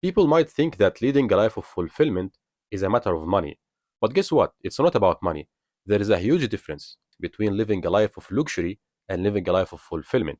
People might think that leading a life of fulfillment is a matter of money. But guess what? It's not about money. There is a huge difference between living a life of luxury and living a life of fulfillment.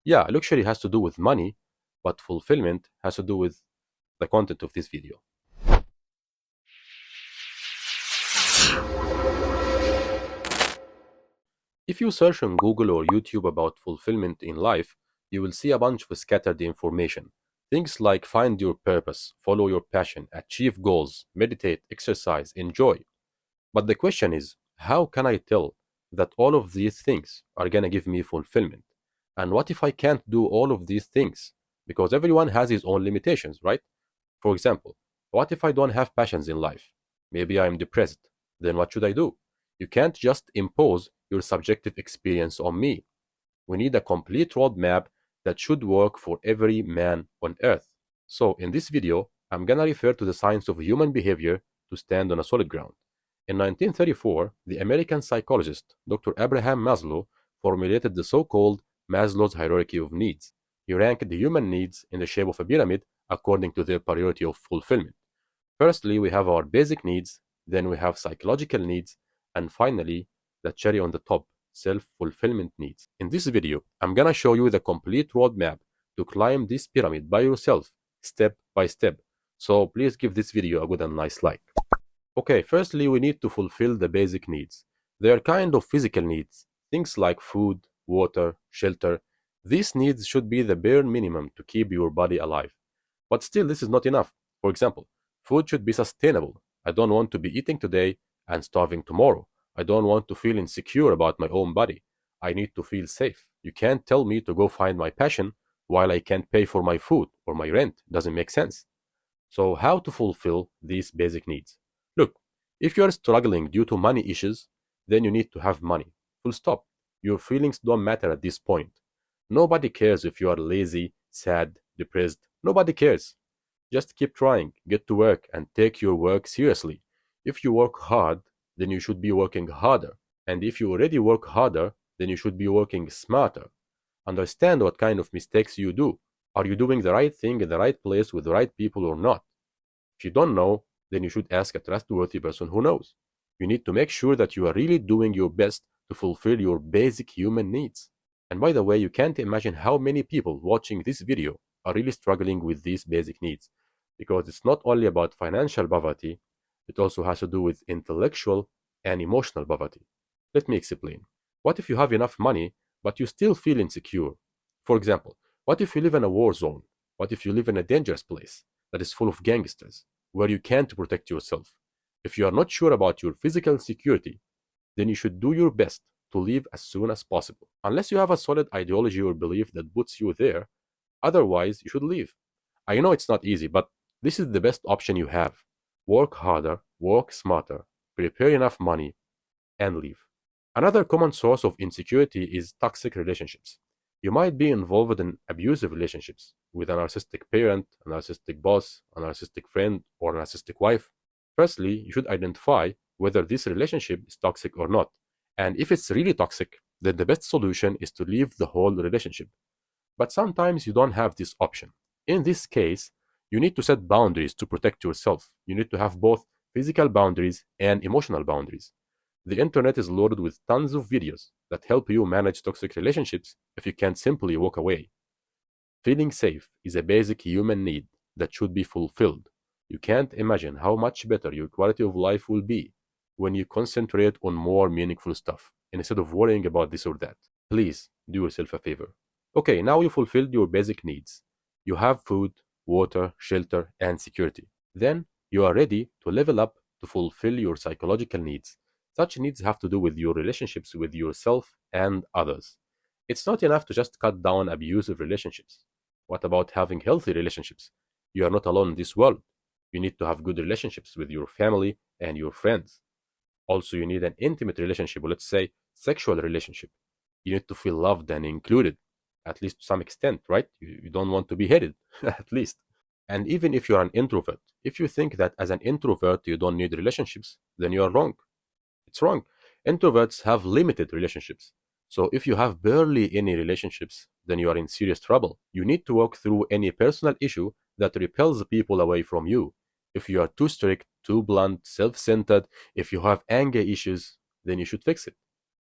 Yeah, luxury has to do with money, but fulfillment has to do with the content of this video. If you search on Google or YouTube about fulfillment in life, you will see a bunch of scattered information. Things like find your purpose, follow your passion, achieve goals, meditate, exercise, enjoy. But the question is, how can I tell that all of these things are going to give me fulfillment? And what if I can't do all of these things? Because everyone has his own limitations, right? For example, what if I don't have passions in life? Maybe I'm depressed. Then what should I do? You can't just impose your subjective experience on me. We need a complete roadmap that should work for every man on earth. So, in this video, I'm gonna refer to the science of human behavior to stand on a solid ground. In 1934, the American psychologist Dr. Abraham Maslow formulated the so called Maslow's hierarchy of needs. He ranked the human needs in the shape of a pyramid according to their priority of fulfillment. Firstly, we have our basic needs, then we have psychological needs, and finally, the cherry on the top, self-fulfillment needs. In this video, I'm gonna show you the complete roadmap to climb this pyramid by yourself, step by step. So please give this video a good and nice like. Okay, firstly, we need to fulfill the basic needs. They are kind of physical needs, things like food, water, shelter. These needs should be the bare minimum to keep your body alive. But still, this is not enough. For example, food should be sustainable. I don't want to be eating today and starving tomorrow. I don't want to feel insecure about my own body. I need to feel safe. You can't tell me to go find my passion while I can't pay for my food or my rent. Doesn't make sense. So, how to fulfill these basic needs? Look, if you are struggling due to money issues, then you need to have money. Full stop. Your feelings don't matter at this point. Nobody cares if you are lazy, sad, depressed. Nobody cares. Just keep trying, get to work, and take your work seriously. If you work hard, then you should be working harder. And if you already work harder, then you should be working smarter. Understand what kind of mistakes you do. Are you doing the right thing in the right place with the right people or not? If you don't know, then you should ask a trustworthy person who knows. You need to make sure that you are really doing your best to fulfill your basic human needs. And by the way, you can't imagine how many people watching this video are really struggling with these basic needs, because it's not only about financial poverty, it also has to do with intellectual and emotional poverty. Let me explain. What if you have enough money, but you still feel insecure? For example, what if you live in a war zone? What if you live in a dangerous place that is full of gangsters, where you can't protect yourself? If you are not sure about your physical security, then you should do your best to leave as soon as possible. Unless you have a solid ideology or belief that puts you there, otherwise you should leave. I know it's not easy, but this is the best option you have. Work harder, work smarter, prepare enough money, and leave. Another common source of insecurity is toxic relationships. You might be involved in abusive relationships with a narcissistic parent, a narcissistic boss, a narcissistic friend, or a narcissistic wife. Firstly, you should identify whether this relationship is toxic or not. And if it's really toxic, then the best solution is to leave the whole relationship. But sometimes you don't have this option. In this case, you need to set boundaries to protect yourself. You need to have both physical boundaries and emotional boundaries. The internet is loaded with tons of videos that help you manage toxic relationships if you can't simply walk away. Feeling safe is a basic human need that should be fulfilled. You can't imagine how much better your quality of life will be when you concentrate on more meaningful stuff instead of worrying about this or that. Please do yourself a favor. Okay, now you fulfilled your basic needs. You have food, water, shelter, and security. Then you are ready to level up to fulfill your psychological needs. Such needs have to do with your relationships with yourself and others. It's not enough to just cut down abusive relationships. What about having healthy relationships? You are not alone in this world. You need to have good relationships with your family and your friends. Also, you need an intimate relationship, or let's say sexual relationship. You need to feel loved and included, at least to some extent, right? You don't want to be hated, at least. And even if you're an introvert, if you think that as an introvert you don't need relationships, then you are wrong. It's wrong. Introverts have limited relationships. So if you have barely any relationships, then you are in serious trouble. You need to work through any personal issue that repels people away from you. If you are too strict, too blunt, self centered, if you have anger issues, then you should fix it.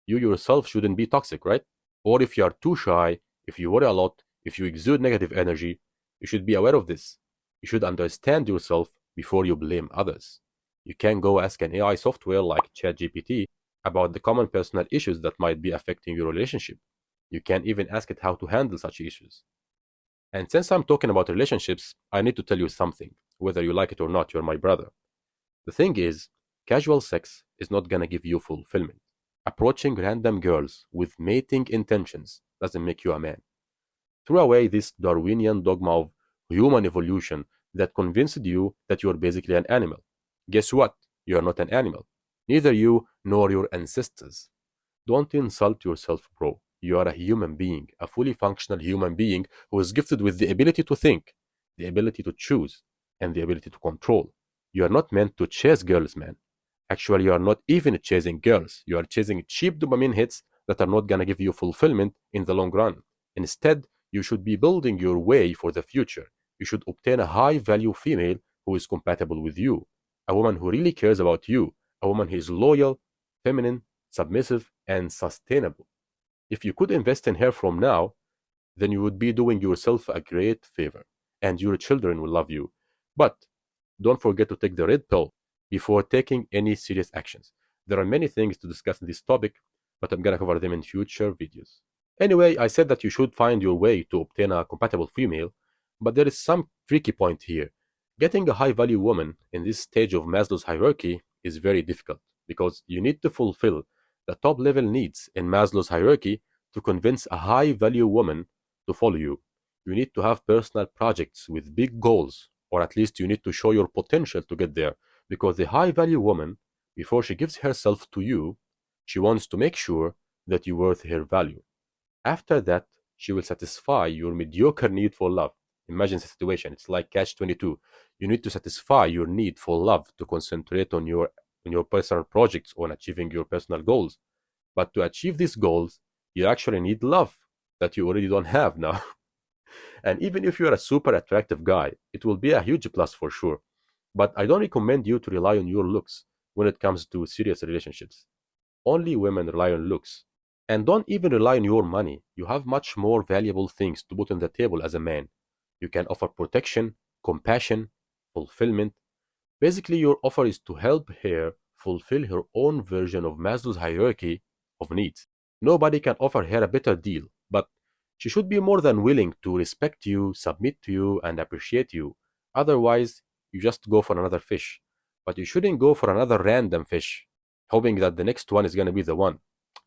You yourself shouldn't be toxic, right? Or if you are too shy, if you worry a lot, if you exude negative energy, you should be aware of this. You should understand yourself before you blame others. You can go ask an AI software like ChatGPT about the common personal issues that might be affecting your relationship. You can even ask it how to handle such issues. And since I'm talking about relationships, I need to tell you something. Whether you like it or not, you're my brother. The thing is, casual sex is not gonna give you fulfillment. Approaching random girls with mating intentions doesn't make you a man. Throw away this Darwinian dogma of human evolution that convinced you that you're basically an animal. Guess what? You're not an animal. Neither you nor your ancestors. Don't insult yourself, bro. You are a human being, a fully functional human being who is gifted with the ability to think, the ability to choose, and the ability to control. You are not meant to chase girls, man. Actually, you are not even chasing girls. You are chasing cheap dopamine hits that are not going to give you fulfillment in the long run. Instead, you should be building your way for the future. You should obtain a high value female who is compatible with you, a woman who really cares about you, a woman who is loyal, feminine, submissive, and sustainable. If you could invest in her from now, then you would be doing yourself a great favor, and your children will love you. But don't forget to take the red pill before taking any serious actions. There are many things to discuss in this topic, but I'm gonna cover them in future videos. Anyway, I said that you should find your way to obtain a compatible female, but there is some tricky point here. Getting a high value woman in this stage of Maslow's hierarchy is very difficult because you need to fulfill the top level needs in Maslow's hierarchy to convince a high value woman to follow you. You need to have personal projects with big goals, or at least you need to show your potential to get there. Because the high value woman, before she gives herself to you, she wants to make sure that you're worth her value. After that, she will satisfy your mediocre need for love. Imagine the situation. It's like catch 22. You need to satisfy your need for love to concentrate on your personal projects, on achieving your personal goals. But to achieve these goals, you actually need love that you already don't have now. And even if you're a super attractive guy, it will be a huge plus for sure. But I don't recommend you to rely on your looks when it comes to serious relationships. Only women rely on looks. And don't even rely on your money. You have much more valuable things to put on the table as a man. You can offer protection, compassion, fulfillment. Basically, your offer is to help her fulfill her own version of Maslow's hierarchy of needs. Nobody can offer her a better deal, but she should be more than willing to respect you, submit to you, and appreciate you. Otherwise, you just go for another fish. But you shouldn't go for another random fish, hoping that the next one is gonna be the one.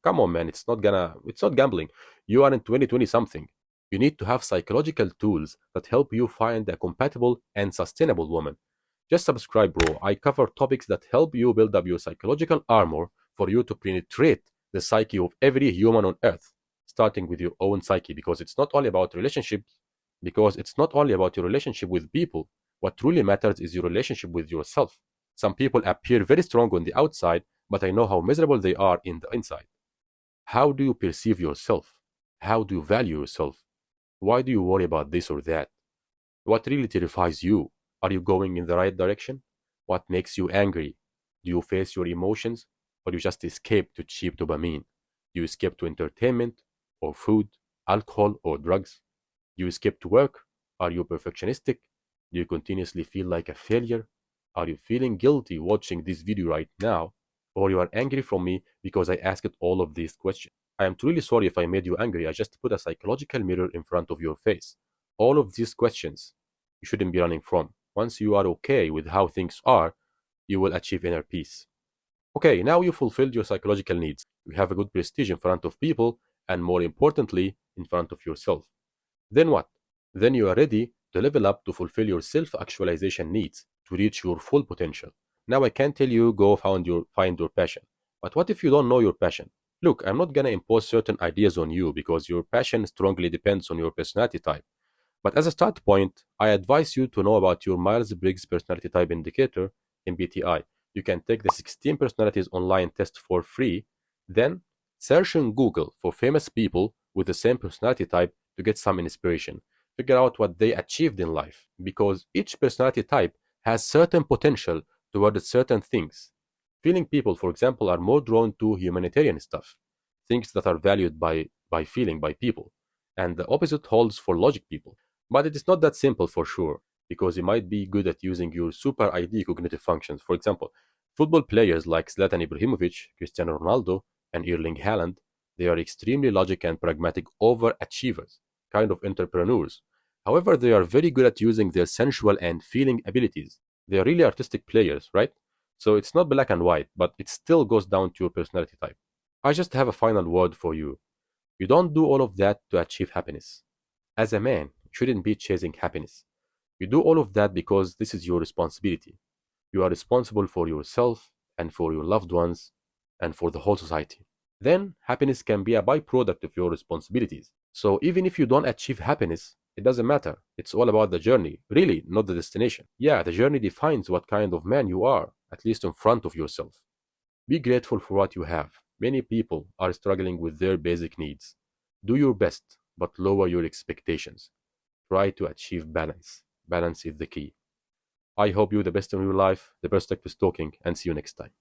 Come on, man, it's not gambling. You are in 2020 something. You need to have psychological tools that help you find a compatible and sustainable woman. Just subscribe, bro. I cover topics that help you build up your psychological armor for you to penetrate the psyche of every human on earth, starting with your own psyche, because it's not only about relationships, because it's not only about your relationship with people. What truly matters is your relationship with yourself. Some people appear very strong on the outside, but I know how miserable they are in the inside. How do you perceive yourself? How do you value yourself? Why do you worry about this or that? What really terrifies you? Are you going in the right direction? What makes you angry? Do you face your emotions, or you just escape to cheap dopamine? Do you escape to entertainment, or food, alcohol, or drugs? Do you escape to work? Are you perfectionistic? Do you continuously feel like a failure? Are you feeling guilty watching this video right now? Or you are angry from me because I asked all of these questions? I am truly sorry if I made you angry. I just put a psychological mirror in front of your face. All of these questions you shouldn't be running from. Once you are okay with how things are, you will achieve inner peace. Okay, now you fulfilled your psychological needs. You have a good prestige in front of people, and more importantly, in front of yourself. Then what? Then you are ready to level up to fulfill your self-actualization needs to reach your full potential. Now I can tell you go find your passion. But what if you don't know your passion? Look, I'm not gonna impose certain ideas on you because your passion strongly depends on your personality type. But as a start point, I advise you to know about your Myers-Briggs Personality Type Indicator, MBTI. You can take the 16 personalities online test for free, then search in Google for famous people with the same personality type to get some inspiration. figure out what they achieved in life, because each personality type has certain potential towards certain things. Feeling people, for example, are more drawn to humanitarian stuff, things that are valued by feeling by people. And the opposite holds for logic people. But it is not that simple for sure, because you might be good at using your super ID cognitive functions. For example, football players like Zlatan Ibrahimovic, Cristiano Ronaldo, and Erling Haaland, they are extremely logic and pragmatic overachievers, kind of entrepreneurs. However, they are very good at using their sensual and feeling abilities. They are really artistic players, right? So it's not black and white, but it still goes down to your personality type. I just have a final word for you. You don't do all of that to achieve happiness. As a man, you shouldn't be chasing happiness. You do all of that because this is your responsibility. You are responsible for yourself and for your loved ones and for the whole society. Then happiness can be a byproduct of your responsibilities. So even if you don't achieve happiness, it doesn't matter. It's all about the journey, really, not the destination. Yeah, the journey defines what kind of man you are, at least in front of yourself. Be grateful for what you have. Many people are struggling with their basic needs. Do your best, but lower your expectations. Try to achieve balance. Balance is the key. I hope you the best in your life. The perspective is talking, and see you next time.